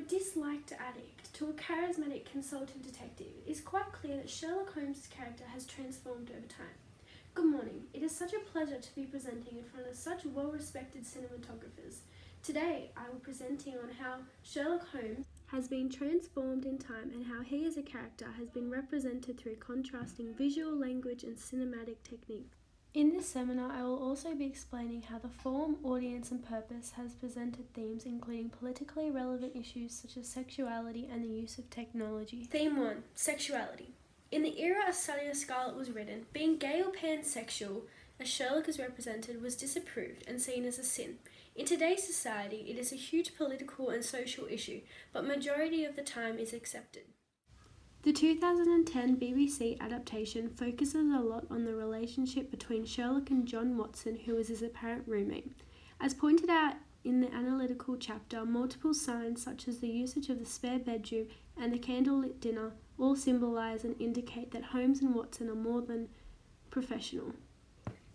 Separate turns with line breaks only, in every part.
disliked addict to a charismatic consultant detective, it's quite clear that Sherlock Holmes' character has transformed over time. Good morning. It is such a pleasure to be presenting in front of such well-respected cinematographers. Today, I will be presenting on how Sherlock Holmes has been transformed in time and how he as a character has been represented through contrasting visual language and cinematic techniques. In this seminar, I will also be explaining how the form, audience and purpose has presented themes including politically relevant issues such as sexuality and the use of technology. Theme 1. Sexuality. In the era A Study of Scarlet was written, being gay or pansexual, as Sherlock is represented, was disapproved and seen as a sin. In today's society, it is a huge political and social issue, but majority of the time is accepted. The 2010 BBC adaptation focuses a lot on the relationship between Sherlock and John Watson, who is his apparent roommate. As pointed out in the analytical chapter, multiple signs such as the usage of the spare bedroom and the candlelit dinner all symbolise and indicate that Holmes and Watson are more than professional.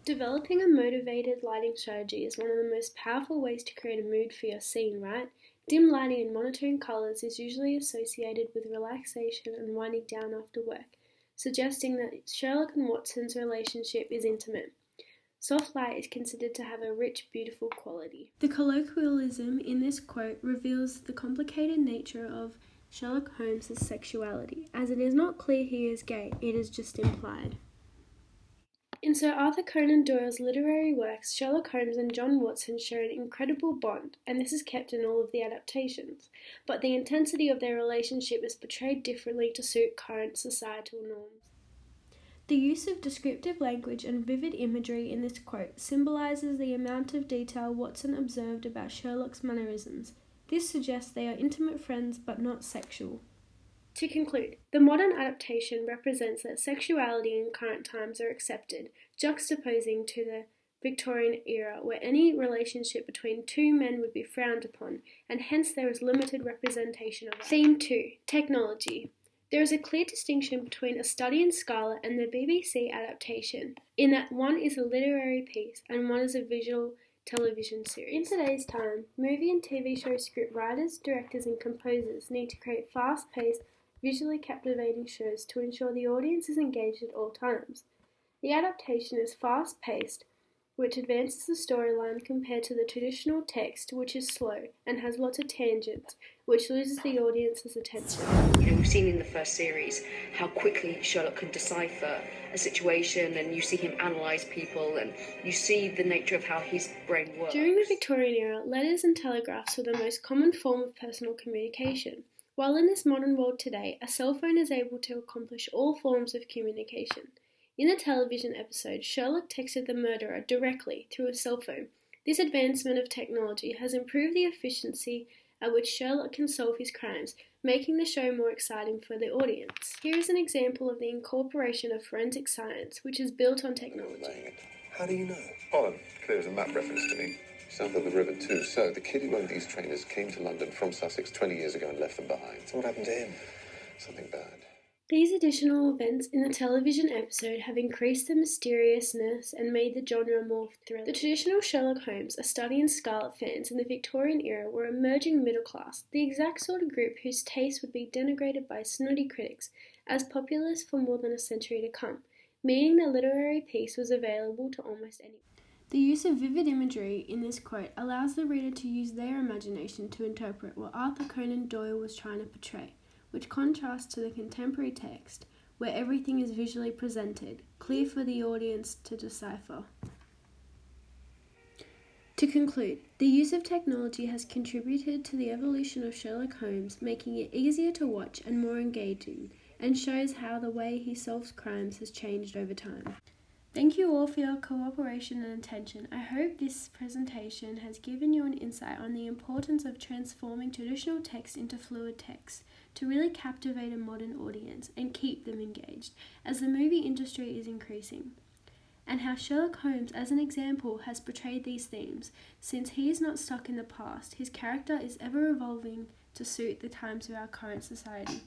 Developing a motivated lighting strategy is one of the most powerful ways to create a mood for your scene, right? Dim lighting and monotone colours is usually associated with relaxation and winding down after work, suggesting that Sherlock and Watson's relationship is intimate. Soft light is considered to have a rich, beautiful quality. The colloquialism in this quote reveals the complicated nature of Sherlock Holmes' sexuality, as it is not clear he is gay, it is just implied. In Sir Arthur Conan Doyle's literary works, Sherlock Holmes and John Watson share an incredible bond, and this is kept in all of the adaptations. But the intensity of their relationship is portrayed differently to suit current societal norms. The use of descriptive language and vivid imagery in this quote symbolises the amount of detail Watson observed about Sherlock's mannerisms. This suggests they are intimate friends but not sexual. To conclude, the modern adaptation represents that sexuality in current times are accepted, juxtaposing to the Victorian era where any relationship between two men would be frowned upon, and hence there is limited representation of it. Theme 2. Technology. There is a clear distinction between A Study in Scarlet and the BBC adaptation, in that one is a literary piece and one is a visual television series. In today's time, movie and TV show script writers, directors and composers need to create fast-paced, visually captivating shows to ensure the audience is engaged at all times. The adaptation is fast-paced, which advances the storyline compared to the traditional text, which is slow and has lots of tangents, which loses the audience's attention.
We've seen in the first series how quickly Sherlock can decipher a situation, and you see him analyse people, and you see the nature of how his brain works.
During the Victorian era, letters and telegraphs were the most common form of personal communication. While in this modern world today, a cell phone is able to accomplish all forms of communication. In the television episode, Sherlock texted the murderer directly through a cell phone. This advancement of technology has improved the efficiency at which Sherlock can solve his crimes, making the show more exciting for the audience. Here is an example of the incorporation of forensic science, which is built on technology.
How do you know? Owen, clear as a map reference to me. South of the river too. So, the kid who owned these trainers came to London from Sussex 20 years ago and left them behind. So what happened to him? Something bad.
These additional events in the television episode have increased the mysteriousness and made the genre more thrilling. The traditional Sherlock Holmes, A Study in Scarlet fans in the Victorian era were emerging middle class, the exact sort of group whose taste would be denigrated by snotty critics as populist for more than a century to come, meaning the literary piece was available to almost anyone. The use of vivid imagery in this quote allows the reader to use their imagination to interpret what Arthur Conan Doyle was trying to portray, which contrasts to the contemporary text, where everything is visually presented, clear for the audience to decipher. To conclude, the use of technology has contributed to the evolution of Sherlock Holmes, making it easier to watch and more engaging, and shows how the way he solves crimes has changed over time. Thank you all for your cooperation and attention. I hope this presentation has given you an insight on the importance of transforming traditional text into fluid text to really captivate a modern audience and keep them engaged as the movie industry is increasing, and how Sherlock Holmes, as an example, has portrayed these themes. Since he is not stuck in the past, his character is ever evolving to suit the times of our current society.